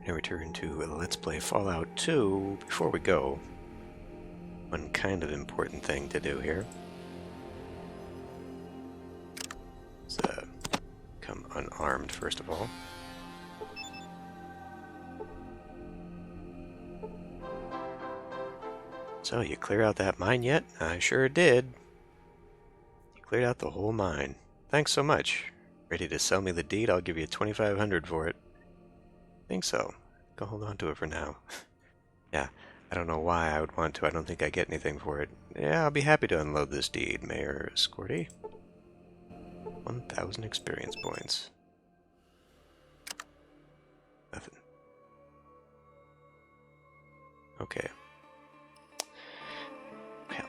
Now return to Let's Play Fallout 2. Before we go, one kind of important thing to do here. Let's come unarmed first of all. So, you clear out that mine yet? I sure did. You cleared out the whole mine. Thanks so much. Ready to sell me the deed? I'll give you $2,500 for it. Think so. Go hold on to it for now. Yeah, I don't know why I would want to. I don't think I get anything for it. Yeah, I'll be happy to unload this deed, Mayor Scorty. 1,000 experience points. Nothing. Okay. Well,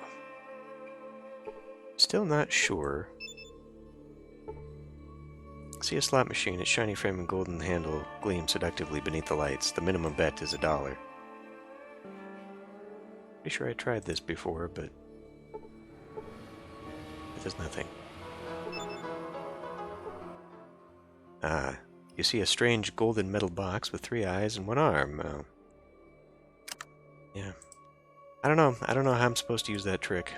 still not sure. See a slot machine, its shiny frame and golden handle gleam seductively beneath the lights. The minimum bet is $1. Pretty sure I tried this before, but it does nothing. Ah, you see a strange golden metal box with 3 eyes and 1 arm. Yeah. I don't know how I'm supposed to use that trick.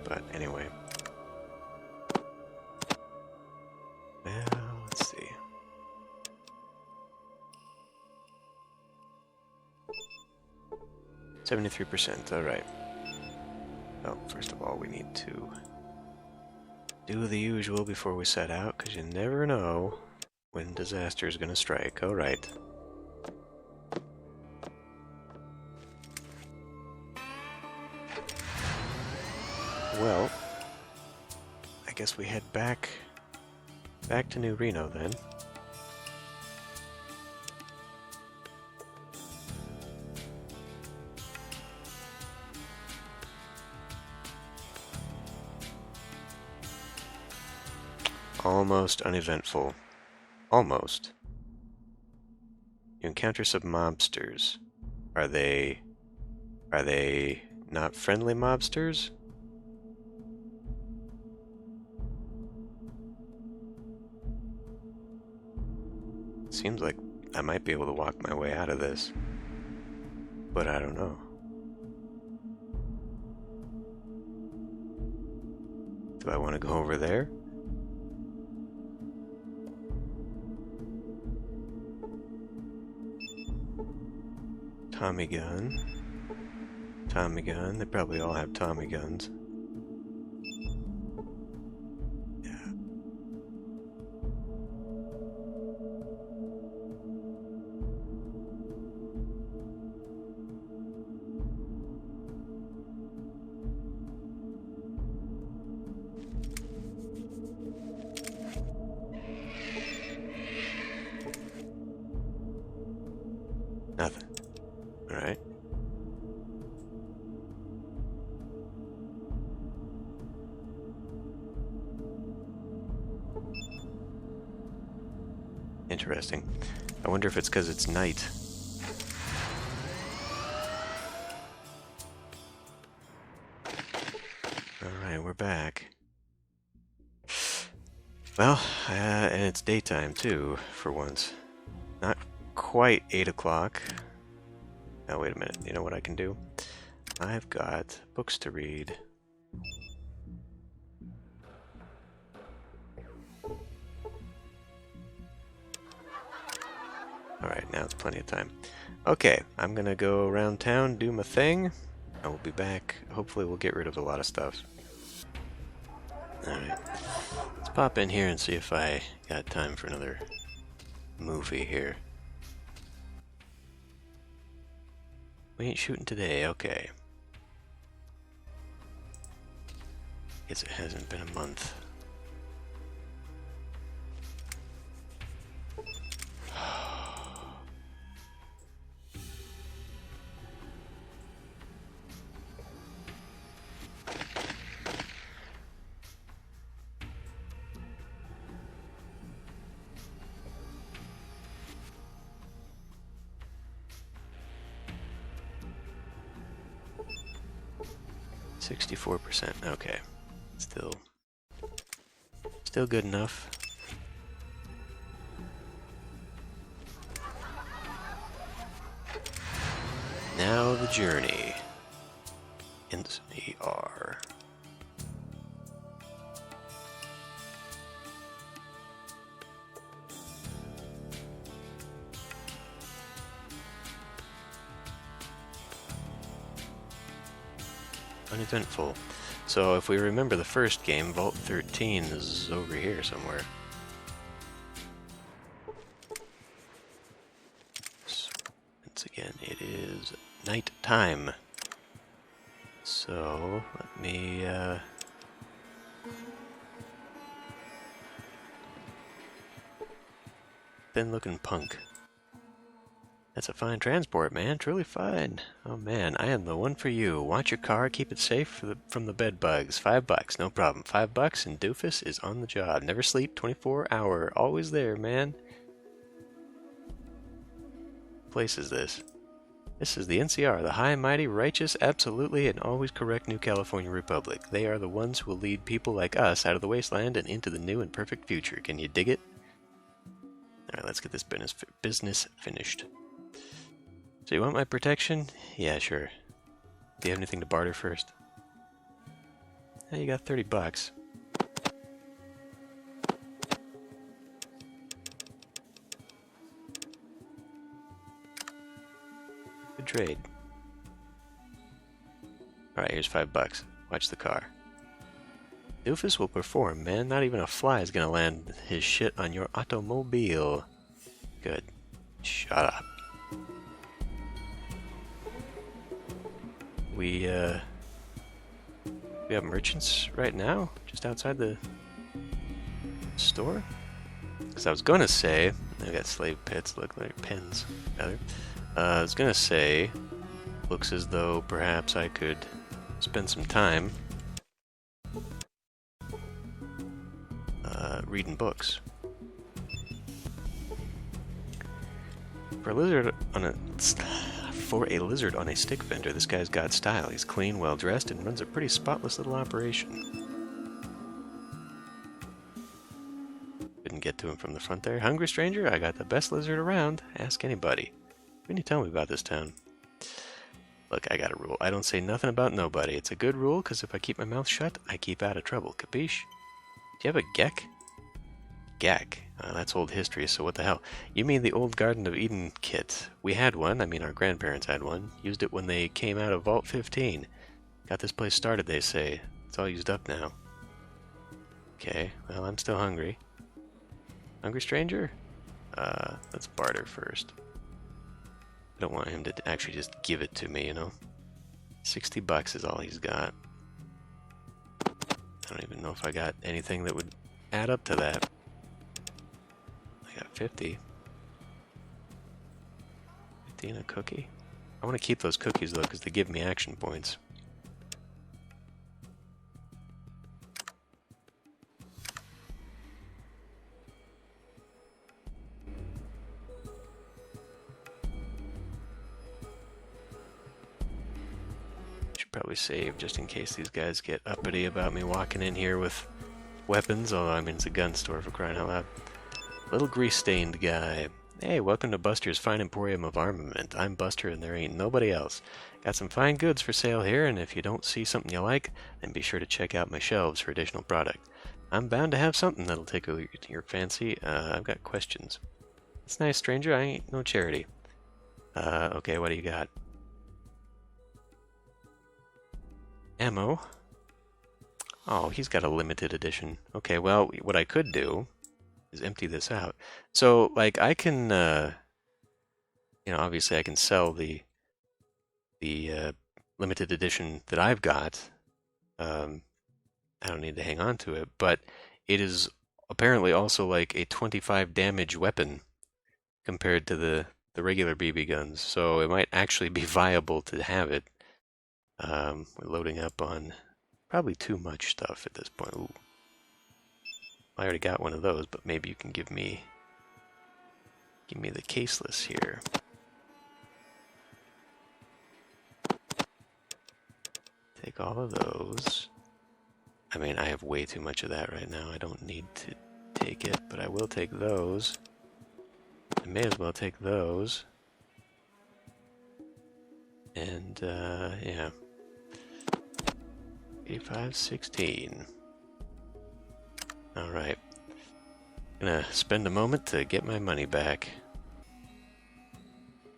But anyway. Well, let's see. %, alright. Well, first of all, we need to do the usual before we set out, because you never know when disaster is going to strike. Alright. Well, I guess we head back to New Reno then. Almost uneventful. Almost. You encounter some mobsters. Are they not friendly mobsters? Seems like I might be able to walk my way out of this, but I don't know. Do I want to go over there? Tommy gun. Tommy gun. They probably all have Tommy guns. Yeah. Nothing. Alright. Interesting. I wonder if it's because it's night. Alright, we're back. Well, and it's daytime too, for once. Not quite 8 o'clock. Now, wait a minute. You know what I can do? I've got books to read. Alright, now it's plenty of time. Okay, I'm gonna go around town, do my thing. I will be back. Hopefully we'll get rid of a lot of stuff. Alright. Let's pop in here and see if I got time for another movie here. We ain't shooting today, okay. Guess it hasn't been a month. $64%, okay. Still Still good enough. Now the journey. NCR. Uneventful. So if we remember the first game, Vault 13 is over here somewhere. Once again, it is night time. So let me thin looking punk. That's a fine transport, man. Truly fine. Oh man, I am the one for you. Watch your car, keep it safe from the bed bugs. $5, no problem. $5 and Doofus is on the job. Never sleep, 24-hour. Always there, man. What place is this? This is the NCR, the high, mighty, righteous, absolutely, and always correct New California Republic. They are the ones who will lead people like us out of the wasteland and into the new and perfect future. Can you dig it? Alright, let's get this business finished. So you want my protection? Yeah, sure. Do you have anything to barter first? Hey, you got $30. Good trade. Alright, here's $5. Watch the car. Doofus will perform, man. Not even a fly is gonna land his shit on your automobile. Good. Shut up. We have merchants right now, just outside the store? Because I was gonna say, I got slave pits, look like pens, rather. I was gonna say, looks as though perhaps I could spend some time reading books. For a lizard on a stick vendor, this guy's got style. He's clean, well dressed, and runs a pretty spotless little operation. Couldn't get to him from the front there. Hungry stranger? I got the best lizard around. Ask anybody. What can you tell me about this town? Look, I got a rule. I don't say nothing about nobody. It's a good rule, because if I keep my mouth shut, I keep out of trouble. Capiche? Do you have a geck? Gak. That's old history, so what the hell? You mean the old Garden of Eden kit. We had one, I mean our grandparents had one. Used it when they came out of Vault 15. Got this place started, they say. It's all used up now. Okay, well, I'm still hungry. Hungry stranger? Let's barter first. I don't want him to actually just give it to me, you know? $60 is all he's got. I don't even know if I got anything that would add up to that. I got 50. 50 and a cookie? I want to keep those cookies though, because they give me action points. Should probably save just in case these guys get uppity about me walking in here with weapons. Although, I mean, it's a gun store for crying out loud. Little grease-stained guy. Hey, welcome to Buster's Fine Emporium of Armament. I'm Buster and there ain't nobody else. Got some fine goods for sale here, and if you don't see something you like, then be sure to check out my shelves for additional product. I'm bound to have something that'll tickle your fancy. I've got questions. It's nice, stranger. I ain't no charity. Okay, what do you got? Ammo. Oh, he's got a limited edition. Okay, well, what I could do is empty this out. So, like, I can, you know, obviously I can sell the limited edition that I've got. I don't need to hang on to it, but it is apparently also like a 25 damage weapon compared to the regular BB guns, so it might actually be viable to have it. We're loading up on probably too much stuff at this point. Ooh. I already got one of those, but maybe you can give me the caseless here. Take all of those. I mean, I have way too much of that right now. I don't need to take it, but I will take those. I may as well take those. And, yeah. 8516. Alright. Gonna spend a moment to get my money back.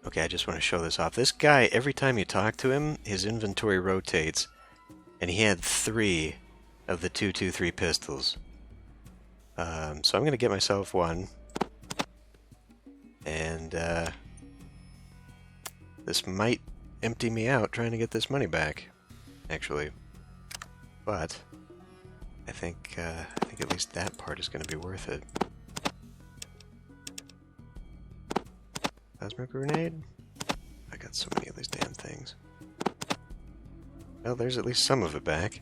Okay, I just want to show this off. This guy, every time you talk to him, his inventory rotates. And he had 3 of the 223 pistols. So I'm gonna get myself one. And, this might empty me out trying to get this money back, actually. But I think at least that part is going to be worth it. Plasma grenade? I got so many of these damn things. Well, there's at least some of it back.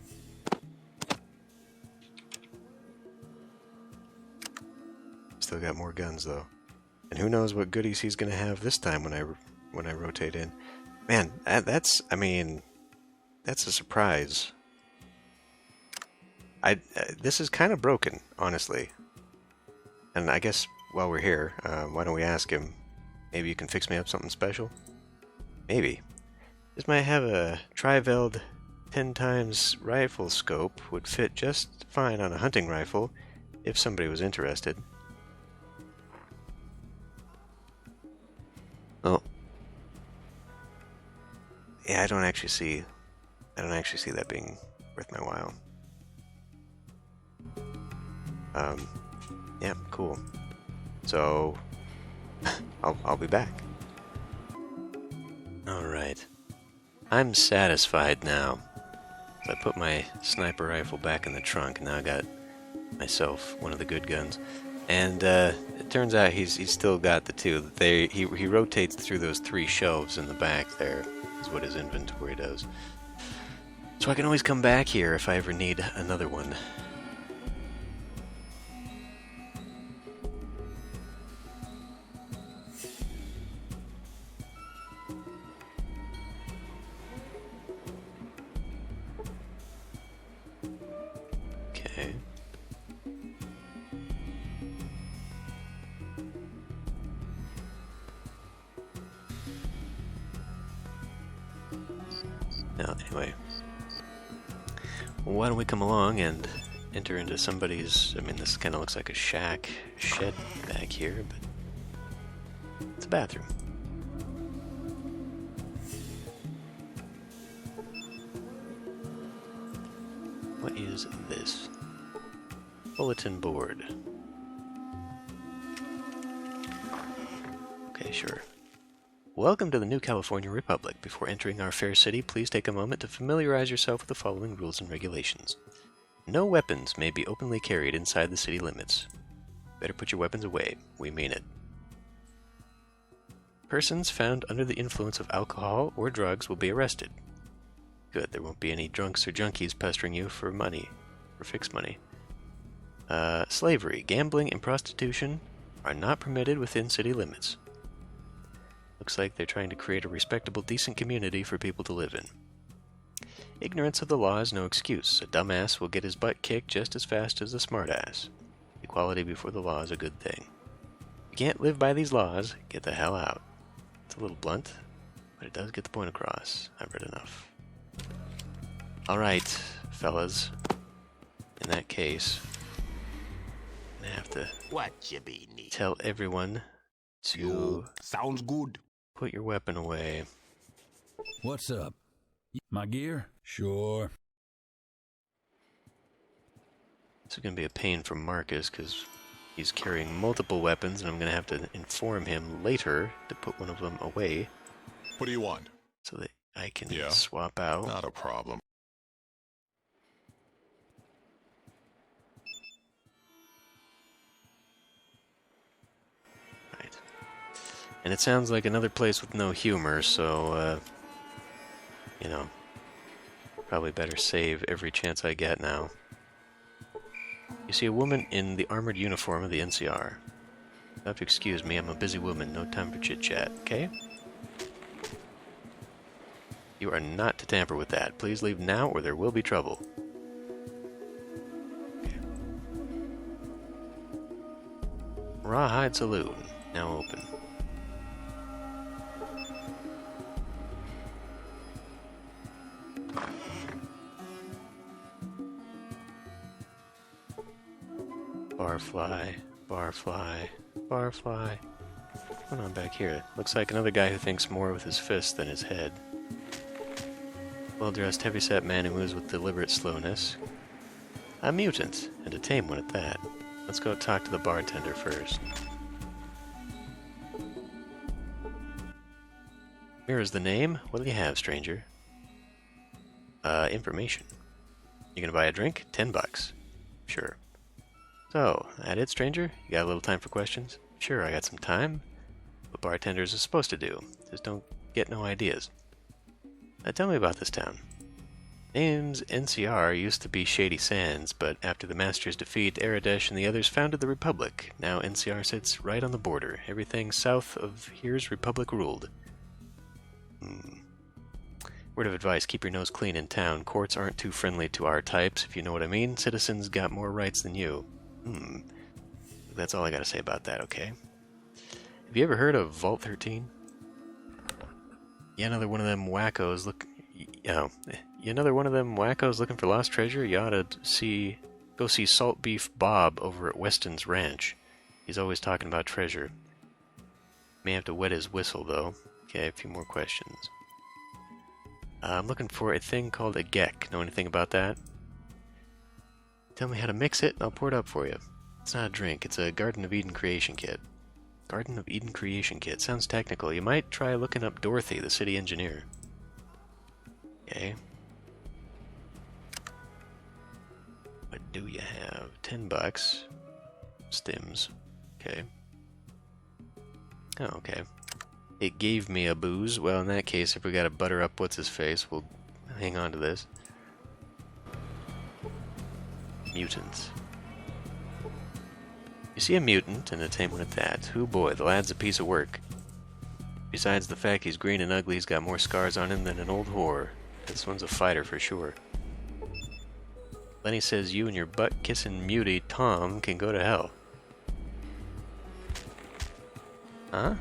Still got more guns though, and who knows what goodies he's going to have this time when I rotate in. Man, that's a surprise. This is kind of broken, honestly. And I guess while we're here, why don't we ask him? Maybe you can fix me up something special? Maybe. This might have a tri-veld 10 times rifle scope, would fit just fine on a hunting rifle if somebody was interested. Oh. Yeah, I don't actually see that being worth my while. Yeah, cool. So, I'll be back. Alright. I'm satisfied now. So I put my sniper rifle back in the trunk, and now I got myself one of the good guns. And, it turns out he's still got the 2. He rotates through those 3 shelves in the back there, is what his inventory does. So I can always come back here if I ever need another one. Okay. Now, anyway, why don't we come along and enter into somebody's... I mean, this kind of looks like a shed back here, but it's a bathroom. What is this? Bulletin board. Okay, sure. Welcome to the New California Republic. Before entering our fair city, please take a moment to familiarize yourself with the following rules and regulations. No weapons may be openly carried inside the city limits. Better put your weapons away. We mean it. Persons found under the influence of alcohol or drugs will be arrested. Good, there won't be any drunks or junkies pestering you for money, for fixed money. Slavery, gambling, and prostitution are not permitted within city limits. Looks like they're trying to create a respectable, decent community for people to live in. Ignorance of the law is no excuse. A dumbass will get his butt kicked just as fast as a smartass. Equality before the law is a good thing. If you can't live by these laws, get the hell out. It's a little blunt, but it does get the point across. I've read enough. Alright, fellas. In that case, I have to tell everyone to... Sounds good. Put your weapon away. What's up? My gear? Sure. This is going to be a pain for Marcus because he's carrying multiple weapons and I'm going to have to inform him later to put one of them away. What do you want? So that I can swap out. Not a problem. Right. And it sounds like another place with no humor, so, you know, probably better save every chance I get now. You see a woman in the armored uniform of the NCR. You have to excuse me, I'm a busy woman, no time for chit-chat, okay? You are not to tamper with that. Please leave now or there will be trouble. Rawhide Saloon, now open. Barfly, barfly, barfly. What's going on back here? Looks like another guy who thinks more with his fists than his head. Well-dressed, heavy-set man who moves with deliberate slowness. A mutant, and a tame one at that. Let's go talk to the bartender first. Mirrors the name. What do you have, stranger? Information. You gonna buy a drink? $10. Sure. So, that it, stranger? You got a little time for questions? Sure, I got some time. What bartenders are supposed to do. Just don't get no ideas. Now tell me about this town. Name's NCR, used to be Shady Sands, but after the Master's defeat, Aradesh and the others founded the Republic. Now NCR sits right on the border. Everything south of here's Republic ruled. Word of advice, keep your nose clean in town. Courts aren't too friendly to our types, if you know what I mean. Citizens got more rights than you. That's all I gotta say about that, okay? Have you ever heard of Vault 13? Yeah, another one of them wackos looking for lost treasure? You ought to go see Salt Beef Bob over at Weston's Ranch. He's always talking about treasure. May have to wet his whistle, though. Okay, a few more questions. I'm looking for a thing called a geck. Know anything about that? Tell me how to mix it, and I'll pour it up for you. It's not a drink, it's a Garden of Eden creation kit. Garden of Eden creation kit. Sounds technical. You might try looking up Dorothy, the city engineer. Okay. What do you have? $10. Stims. Okay. Oh, okay. It gave me a booze. Well, in that case, if we gotta butter up what's-his-face, we'll hang on to this. Mutants. You see a mutant, and a tame one at that. Hoo boy, the lad's a piece of work. Besides the fact he's green and ugly, he's got more scars on him than an old whore. This one's a fighter for sure. Lenny says you and your butt-kissing mutie, Tom, can go to hell. Huh?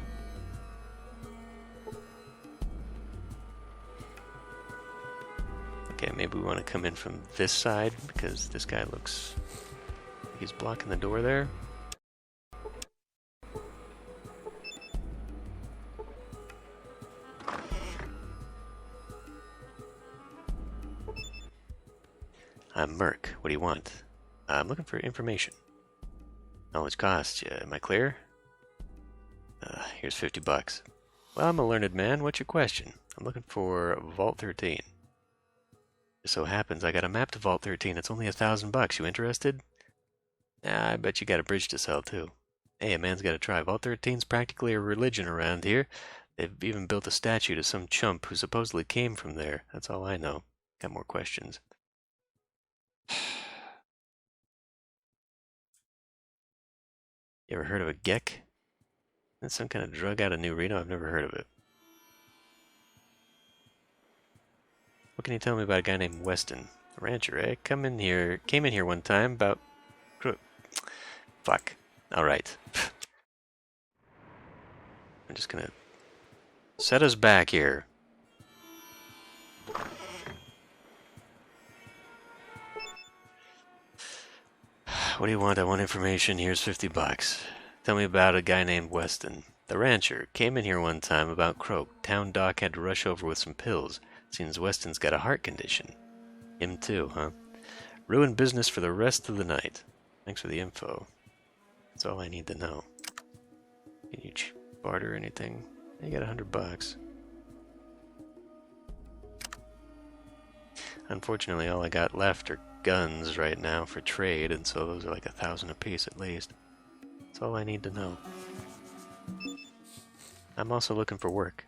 Okay, maybe we want to come in from this side, because this guy looks like he's blocking the door there. I'm Merc. What do you want? I'm looking for information. Knowledge costs you. Am I clear? Here's $50. Well, I'm a learned man. What's your question? I'm looking for Vault 13. Just so happens I got a map to Vault 13. It's only $1,000. You interested? Nah, I bet you got a bridge to sell, too. Hey, a man's got to try. Vault 13's practically a religion around here. They've even built a statue to some chump who supposedly came from there. That's all I know. Got more questions. You ever heard of a geck? That's some kind of drug out of New Reno? I've never heard of it. What can you tell me about a guy named Weston? A rancher, eh? Came in here one time about... Fuck. Alright. I'm just gonna... set us back here. What do you want? I want information. Here's $50. Tell me about a guy named Weston. The rancher came in here one time about croak. Town doc had to rush over with some pills. Seems Weston's got a heart condition. Him too, huh? Ruined business for the rest of the night. Thanks for the info. That's all I need to know. Can you barter anything? You got $100. Unfortunately, all I got left are guns right now for trade, and so those are like 1,000 apiece at least. That's all I need to know. I'm also looking for work.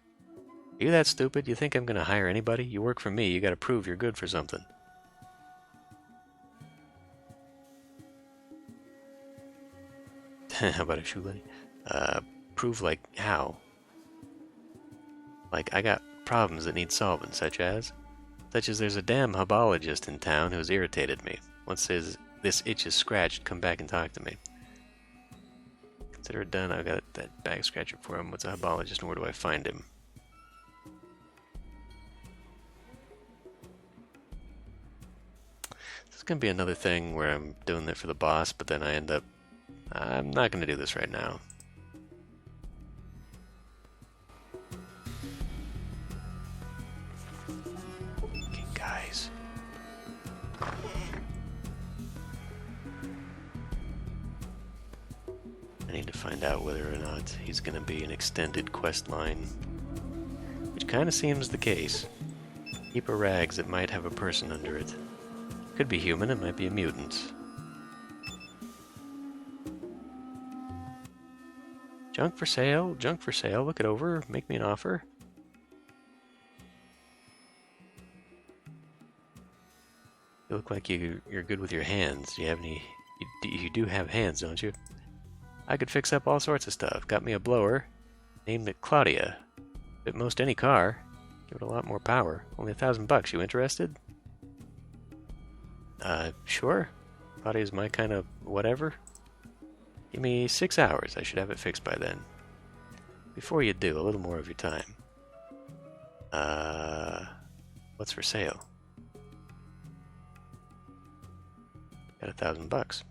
Are you that stupid? You think I'm gonna hire anybody? You work for me, you gotta prove you're good for something. How about a shoe lady? Prove like how? Like I got problems that need solving, such as there's a damn hubologist in town who's irritated me. Once this itch is scratched, come back and talk to me. Consider it done. I've got that bag scratcher for him. What's a hebologist and where do I find him? This is going to be another thing where I'm doing it for the boss, but then I end up... I'm not going to do this right now. Okay, guys. I need to find out whether or not he's going to be an extended quest line, which kind of seems the case. Heap of rags that might have a person under it. Could be human, it might be a mutant. Junk for sale, look it over, make me an offer. You look like you're good with your hands. Do you have any... You do have hands, don't you? I could fix up all sorts of stuff. Got me a blower, named it Claudia. Fit most any car. Give it a lot more power. Only $1,000. You interested? Sure. Claudia's my kind of whatever. Give me 6 hours. I should have it fixed by then. Before you do, a little more of your time. What's for sale? Got $1,000.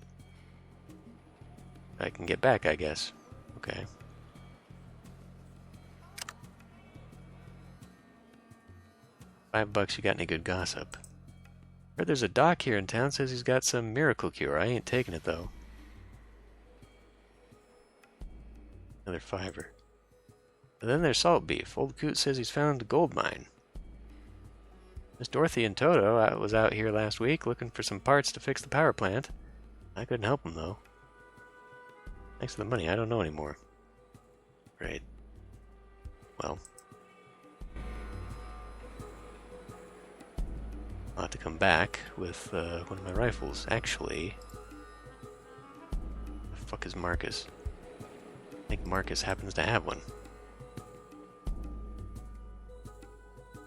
I can get back, I guess. Okay. $5, you got any good gossip? Heard there's a doc here in town, says he's got some miracle cure. I ain't taking it, though. Another $5. And then there's salt beef. Old Coot says he's found a gold mine. Miss Dorothy and Toto was out here last week looking for some parts to fix the power plant. I couldn't help them, though. Thanks for the money, I don't know anymore. Right. Well. I'll have to come back with one of my rifles. Actually, the fuck is Marcus? I think Marcus happens to have one.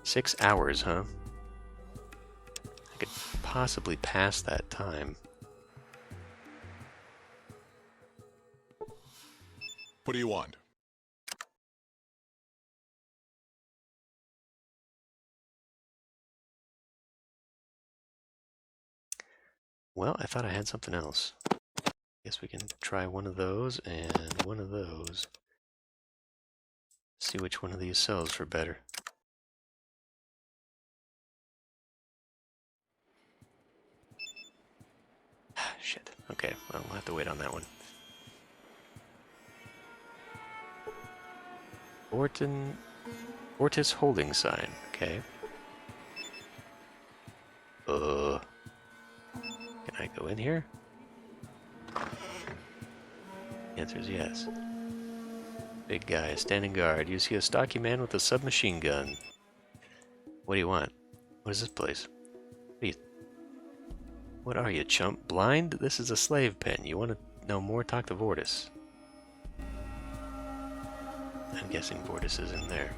6 hours, huh? I could possibly pass that time. What do you want? Well, I thought I had something else. Guess we can try one of those and one of those. See which one of these sells for better. Shit. Okay, well, we'll have to wait on that one. Ortis holding sign. Okay. Can I go in here? The answer is yes. Big guy, standing guard. You see a stocky man with a submachine gun. What do you want? What is this place? What are you, chump? Blind? This is a slave pen. You want to know more? Talk to Vortis. I'm guessing Vortis is in there.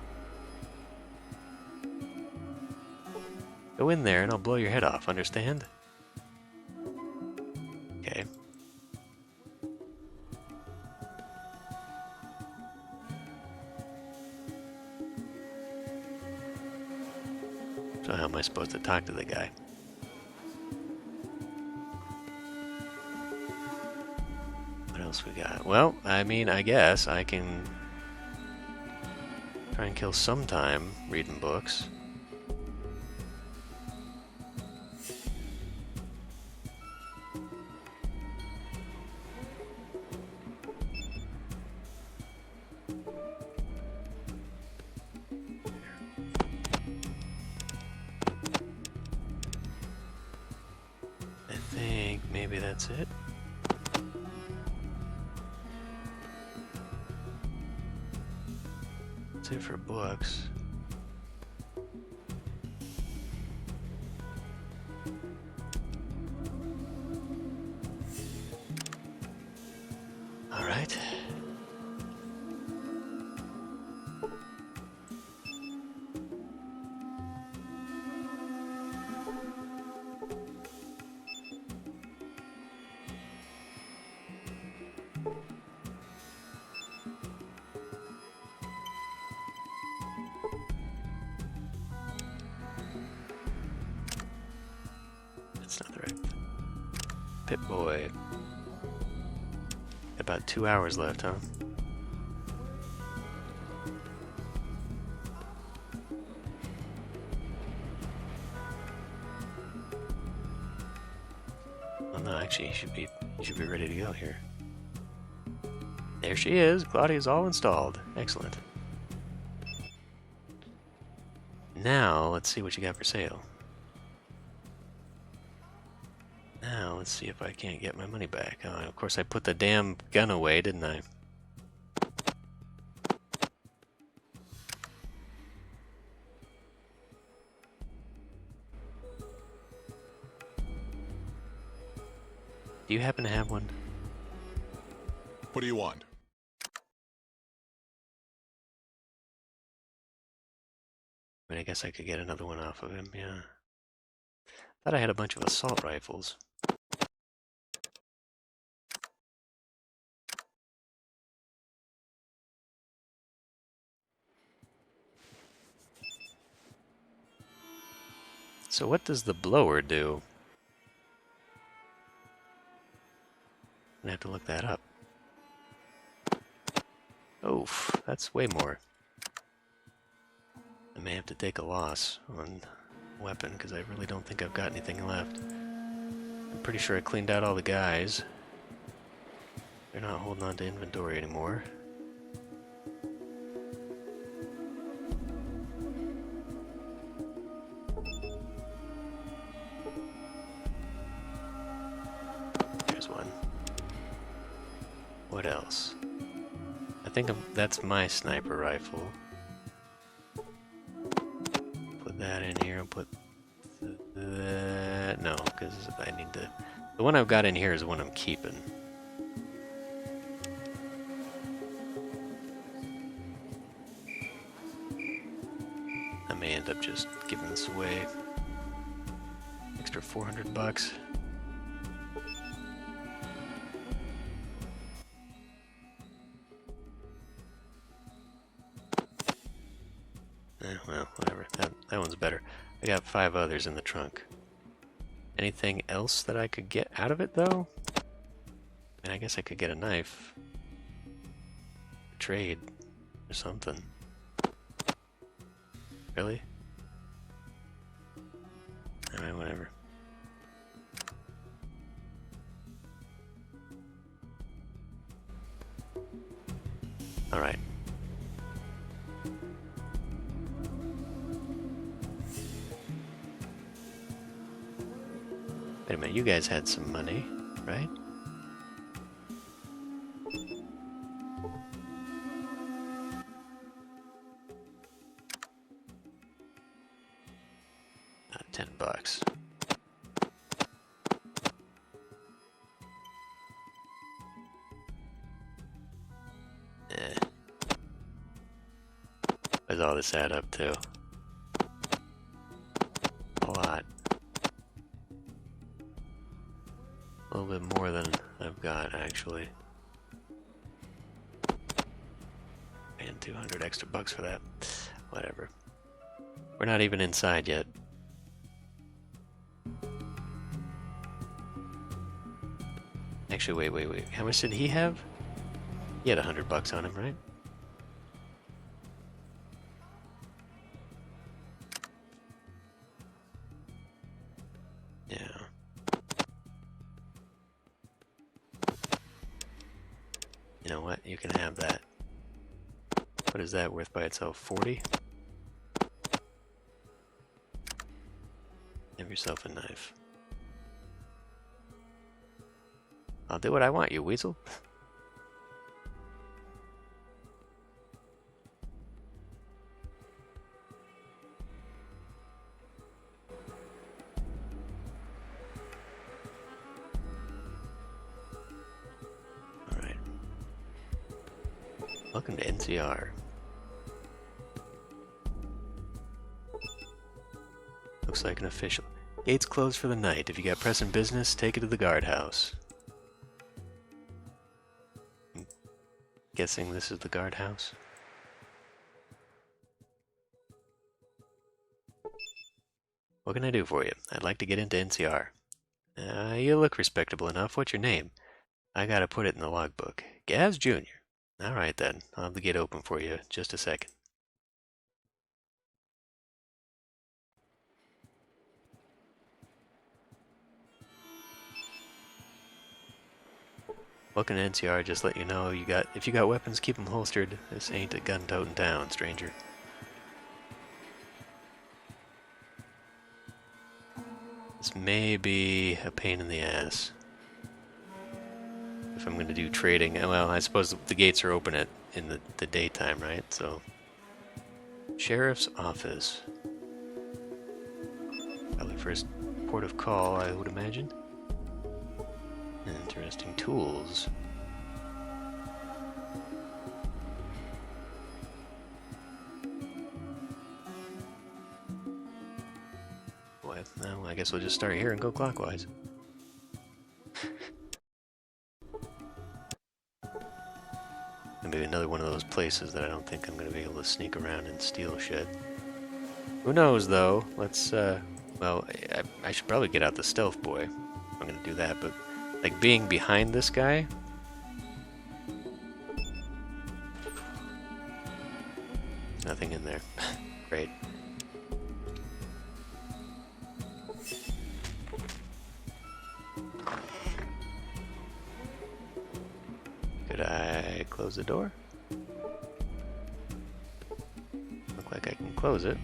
Go in there and I'll blow your head off, understand? Okay. So how am I supposed to talk to the guy? What else we got? Well, I mean, I guess I can try and kill some time reading books. I think maybe that's it. That's it for books. All right. That's not the right. Pip Boy. About 2 hours left, huh? Oh no, actually, he should be ready to go here. There she is. Claudia's all installed. Excellent. Now, let's see what you got for sale. Now, let's see if I can't get my money back. Oh, of course, I put the damn gun away, didn't I? Do you happen to have one? What do you want? I mean, I guess I could get another one off of him, yeah. Thought I had a bunch of assault rifles. So what does the blower do? I'm gonna have to look that up. Oof, that's way more. I may have to take a loss on weapon because I really don't think I've got anything left. I'm pretty sure I cleaned out all the guys. They're not holding on to inventory anymore. There's one. What else? I think that's my sniper rifle. Put that in here and put that. No, because I need to. The one I've got in here is the one I'm keeping. I may end up just giving this away. Extra $400. Well, whatever. That one's better. I got 5 others in the trunk. Anything else that I could get out of it, though? I mean, I guess I could get a knife. Trade. Or something. Really? Alright, whatever. Alright. Wait a minute, you guys had some money, right? $10. Eh. What does all this add up to? A lot. A little bit more than I've got, actually. And 200 extra bucks for that. Whatever. We're not even inside yet. Actually, wait. How much did he have? He had $100 on him, right? Yeah. You know what? You can have that. What is that worth by itself? 40? Have yourself a knife. I'll do what I want, you weasel. Alright. Welcome to NCR. Looks like an official. Gates closed for the night. If you got pressing business, take it to the guardhouse. Guessing this is the guardhouse. What can I do for you? I'd like to get into NCR. You look respectable enough. What's your name? I gotta put it in the logbook. Gaz Jr. All right then. I'll have the gate open for you. Just a second. Welcome to NCR. Just let you know if you got weapons, keep them holstered. This ain't a gun-toting town, stranger. This may be a pain in the ass. If I'm going to do trading, well, I suppose the gates are open in the daytime, right? So, sheriff's office. Probably first port of call, I would imagine. Interesting tools. Well, I guess we'll just start here and go clockwise. Maybe another one of those places that I don't think I'm going to be able to sneak around and steal shit. Who knows, though? Let's, well, I should probably get out the stealth boy. I'm going to do that, but, like, being behind this guy... Nothing in there. Great. Could I close the door? Look like I can close it.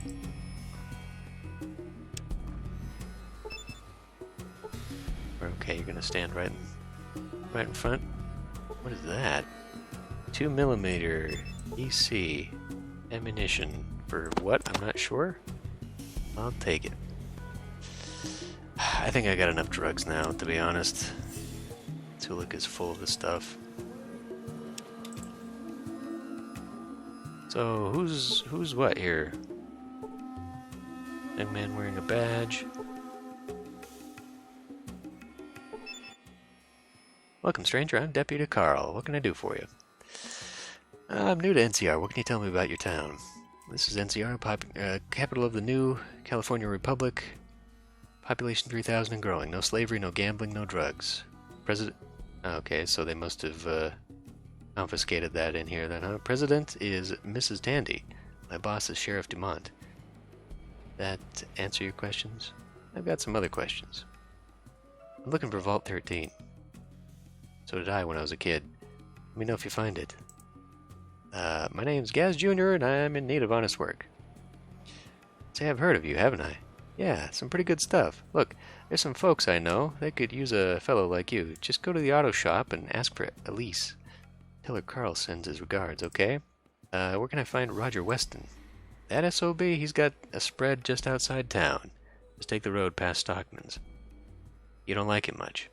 Okay, you're gonna stand right in front. What is that? 2mm EC ammunition for what? I'm not sure. I'll take it. I think I got enough drugs now, to be honest. Tulik is full of the stuff. So who's what here? Young man wearing a badge. Welcome, stranger. I'm Deputy Carl. What can I do for you? I'm new to NCR. What can you tell me about your town? This is NCR, capital of the new California Republic. Population 3,000 and growing. No slavery, no gambling, no drugs. President... Okay, so they must have confiscated that in here then, huh? President is Mrs. Tandy. My boss is Sheriff Dumont. That answer your questions? I've got some other questions. I'm looking for Vault 13. So did I when I was a kid. Let me know if you find it. My name's Gaz Jr. and I'm in need of honest work. Say, I've heard of you, haven't I? Yeah, some pretty good stuff. Look, there's some folks I know. They could use a fellow like you. Just go to the auto shop and ask for Elise. Tell her Carl sends his regards, okay? Where can I find Roger Weston? That SOB, he's got a spread just outside town. Just take the road past Stockman's. You don't like him much.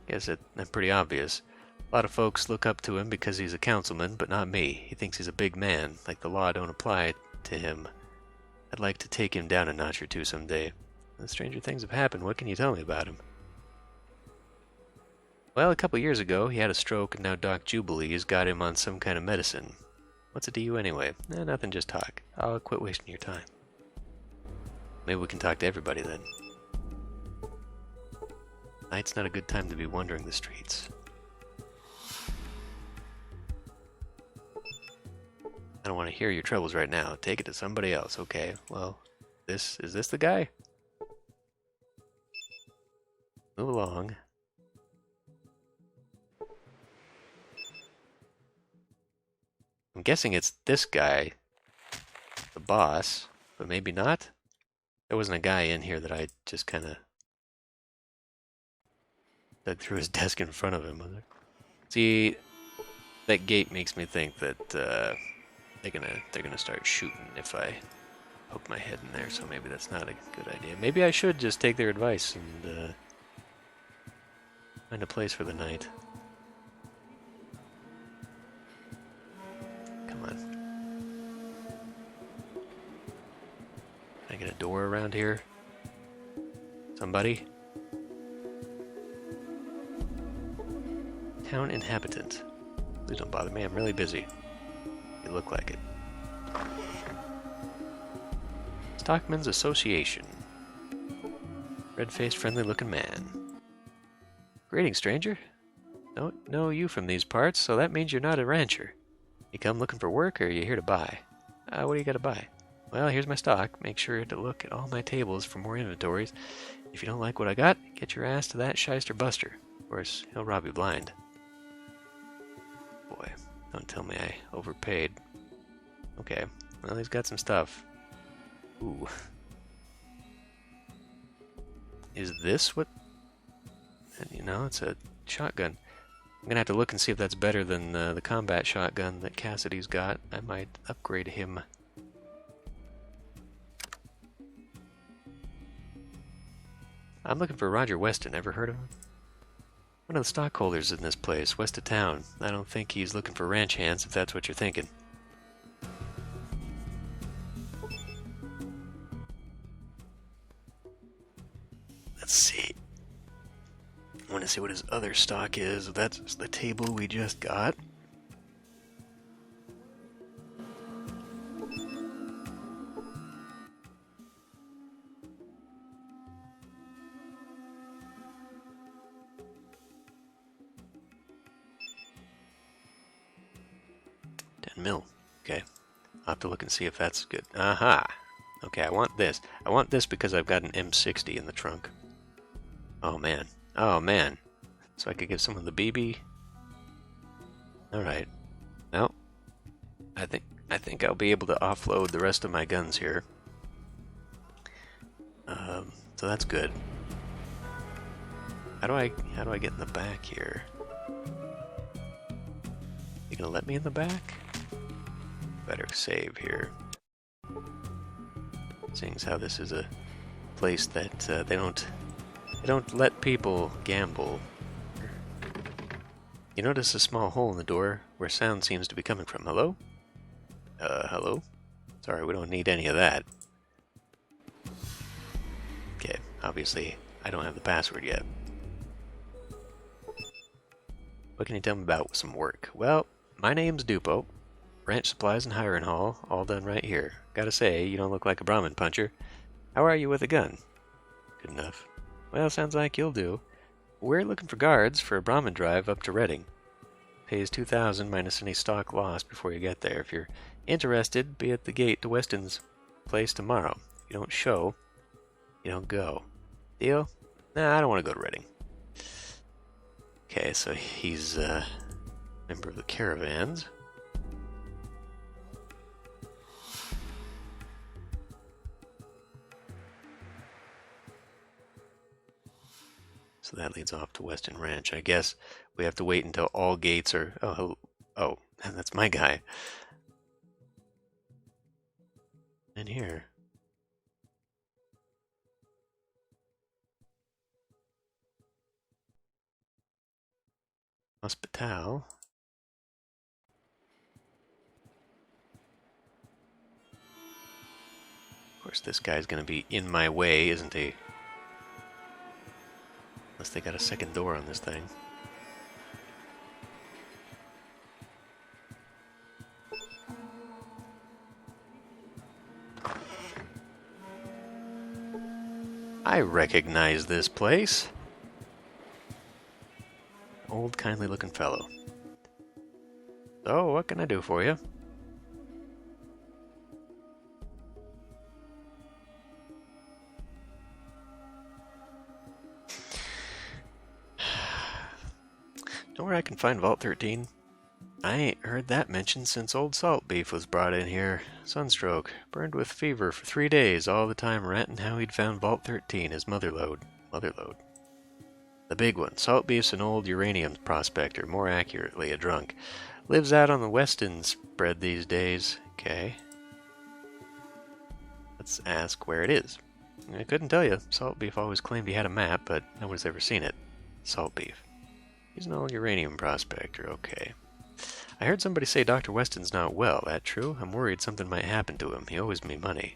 Guess that's pretty obvious. A lot of folks look up to him because he's a councilman, but not me. He thinks he's a big man, like the law don't apply to him. I'd like to take him down a notch or two someday. The stranger things have happened. What can you tell me about him? Well, a couple years ago, he had a stroke, and now Doc Jubilee's got him on some kind of medicine. What's it to you anyway? Nothing, just talk. I'll quit wasting your time. Maybe we can talk to everybody then. Night's not a good time to be wandering the streets. I don't want to hear your troubles right now. Take it to somebody else, okay? Well, is this the guy? Move along. I'm guessing it's this guy, the boss, but maybe not? There wasn't a guy in here that I just kind of dug through his desk in front of him, was there? See, that gate makes me think that they're gonna start shooting if I poke my head in there, so maybe that's not a good idea. Maybe I should just take their advice and find a place for the night. Come on. Can I get a door around here? Somebody? Town inhabitant. Please don't bother me, I'm really busy. You look like it. Stockman's Association. Red-faced, friendly-looking man. Greetings, stranger. Don't know you from these parts, so that means you're not a rancher. You come looking for work, or are you here to buy? What do you got to buy? Well, here's my stock. Make sure to look at all my tables for more inventories. If you don't like what I got, get your ass to that shyster buster. Of course, he'll rob you blind. Boy, don't tell me I overpaid. Okay, well, he's got some stuff. Ooh. Is this what... You know, it's a shotgun. I'm gonna have to look and see if that's better than the combat shotgun that Cassidy's got. I might upgrade him. I'm looking for Roger Weston. Ever heard of him? One of the stockholders in this place, west of town. I don't think he's looking for ranch hands, if that's what you're thinking. Let's see. I want to see what his other stock is. That's the table we just got. $10 Okay. I'll have to look and see if that's good. Aha! Okay, I want this. I want this because I've got an M60 in the trunk. Oh man. Oh man. So I could give someone the BB. Alright. No. I think I'll be able to offload the rest of my guns here. So that's good. How do I get in the back here? You gonna let me in the back? Better save here. Seeing as how this is a place that they don't let people gamble. You notice a small hole in the door where sound seems to be coming from. Hello? Hello? Sorry, we don't need any of that. Okay, obviously I don't have the password yet. What can you tell me about some work? Well, my name's Dupo. Ranch supplies and hiring haul, all done right here. Gotta say, you don't look like a Brahmin puncher. How are you with a gun? Good enough. Well, sounds like you'll do. We're looking for guards for a Brahmin drive up to Reading. Pays $2,000 minus any stock lost before you get there. If you're interested, be at the gate to Weston's place tomorrow. If you don't show, you don't go. Deal? Nah, I don't want to go to Reading. Okay, so he's a member of the caravans. So that leads off to Weston Ranch. I guess we have to wait until all gates are... Oh, that's my guy. In here. Hospital. Of course, this guy's gonna be in my way, isn't he? Unless they got a second door on this thing. I recognize this place. Old, kindly-looking fellow. So, what can I do for you? Know where I can find Vault 13? I ain't heard that mentioned since old Salt Beef was brought in here. Sunstroke. Burned with fever for 3 days, all the time ranting how he'd found Vault 13, his motherlode. The big one. Salt Beef's an old uranium prospector, more accurately a drunk. Lives out on the Weston spread these days. Okay. Let's ask where it is. I couldn't tell you. Salt Beef always claimed he had a map, but nobody's ever seen it. Salt Beef. He's an old uranium prospector, okay. I heard somebody say Dr. Weston's not well. That true? I'm worried something might happen to him. He owes me money.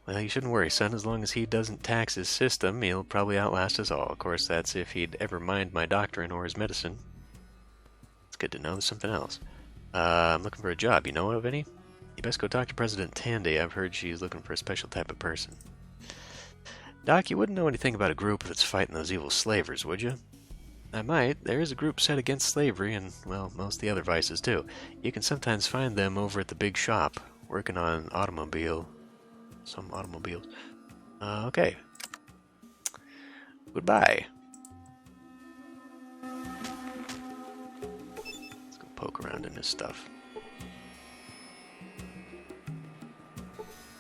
Well, you shouldn't worry, son. As long as he doesn't tax his system, he'll probably outlast us all. Of course, that's if he'd ever mind my doctrine or his medicine. It's good to know. There's something else. I'm looking for a job. You know of any? You best go talk to President Tandy. I've heard she's looking for a special type of person. Doc, you wouldn't know anything about a group that's fighting those evil slavers, would you? I might. There is a group set against slavery and, well, most of the other vices, too. You can sometimes find them over at the big shop, working on some automobiles. Okay. Goodbye. Let's go poke around in this stuff.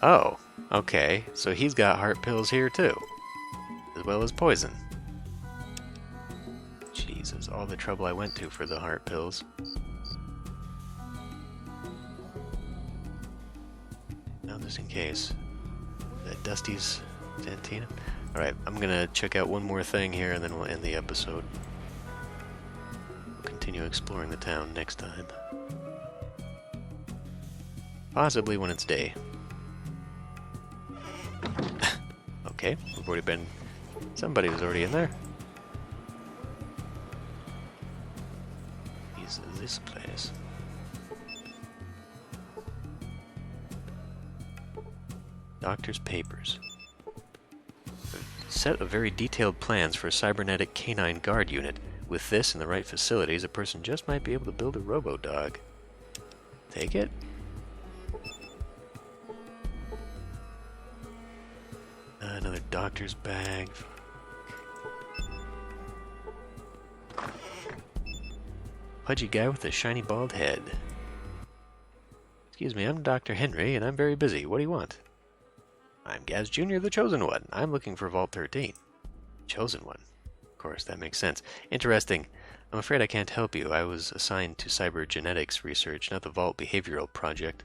Oh, okay. So he's got heart pills here, too. As well as poison. Jesus, all the trouble I went to for the heart pills. Now, just in case. Dusty's Santina. Alright, I'm gonna check out one more thing here and then we'll end the episode. We'll continue exploring the town next time. Possibly when it's day. Okay, we've already been... Somebody was already in there. Is this place? Doctor's papers. A set of very detailed plans for a cybernetic canine guard unit. With this and the right facilities, a person just might be able to build a robo-dog. Take it? Another doctor's bag. Pudgy guy with a shiny bald head. Excuse me, I'm Dr. Henry, and I'm very busy. What do you want? I'm Gaz Jr., the Chosen One. I'm looking for Vault 13. Chosen One? Of course, that makes sense. Interesting. I'm afraid I can't help you. I was assigned to cybergenetics research, not the Vault Behavioral Project.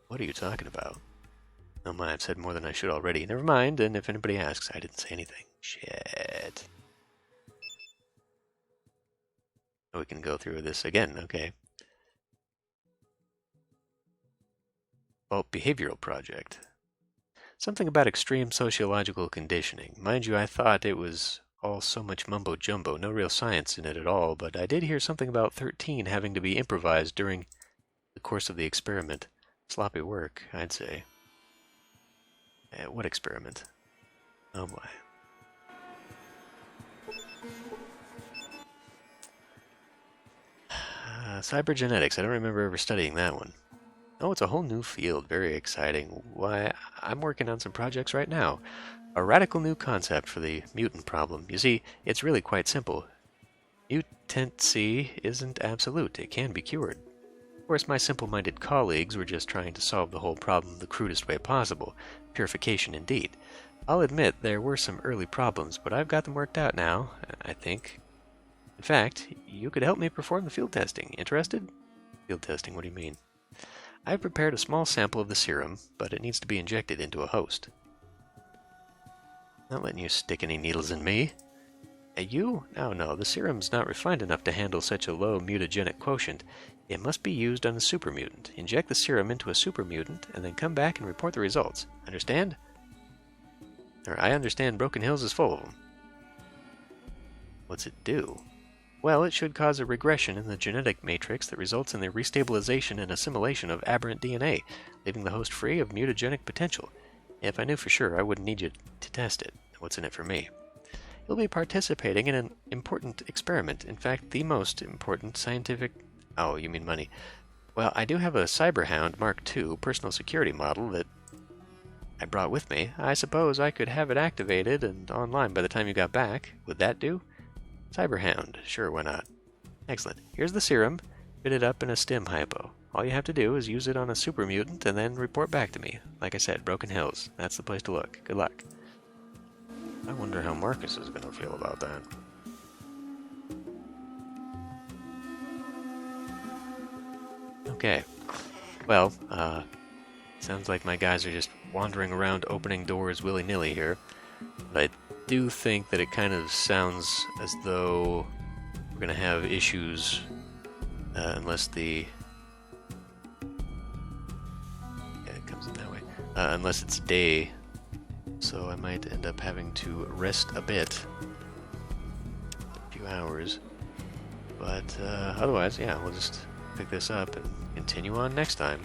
What are you talking about? Oh my, I've said more than I should already. Never mind, and if anybody asks, I didn't say anything. Shit. We can go through this again, okay. Vault Behavioral Project. Something about extreme sociological conditioning. Mind you, I thought it was all so much mumbo-jumbo, no real science in it at all, but I did hear something about 13 having to be improvised during the course of the experiment. Sloppy work, I'd say. What experiment? Oh boy. Cybergenetics, I don't remember ever studying that one. Oh, it's a whole new field, very exciting. Why, I'm working on some projects right now. A radical new concept for the mutant problem. You see, it's really quite simple. Mutancy isn't absolute, it can be cured. Of course, my simple-minded colleagues were just trying to solve the whole problem the crudest way possible. Purification indeed. I'll admit there were some early problems, but I've got them worked out now, I think. In fact, you could help me perform the field testing. Interested? Field testing, what do you mean? I've prepared a small sample of the serum, but it needs to be injected into a host. Not letting you stick any needles in me. You? No, the serum's not refined enough to handle such a low mutagenic quotient. It must be used on a super mutant. Inject the serum into a super mutant, and then come back and report the results. Understand? I understand Broken Hills is full of them. What's it do? Well, it should cause a regression in the genetic matrix that results in the restabilization and assimilation of aberrant DNA, leaving the host free of mutagenic potential. If I knew for sure, I wouldn't need you to test it. What's in it for me? You'll be participating in an important experiment. In fact, the most important scientific... Oh, you mean money. Well, I do have a Cyberhound Mark II personal security model that I brought with me. I suppose I could have it activated and online by the time you got back. Would that do? Cyberhound. Sure, why not? Excellent. Here's the serum. Fit it up in a stim hypo. All you have to do is use it on a super mutant and then report back to me. Like I said, Broken Hills. That's the place to look. Good luck. I wonder how Marcus is going to feel about that. Okay. Well, sounds like my guys are just wandering around opening doors willy-nilly here. But I do think that it kind of sounds as though we're going to have issues unless the... Yeah, it comes in that way. Unless it's day. So I might end up having to rest a bit. A few hours. But otherwise, yeah, we'll just pick this up and continue on next time.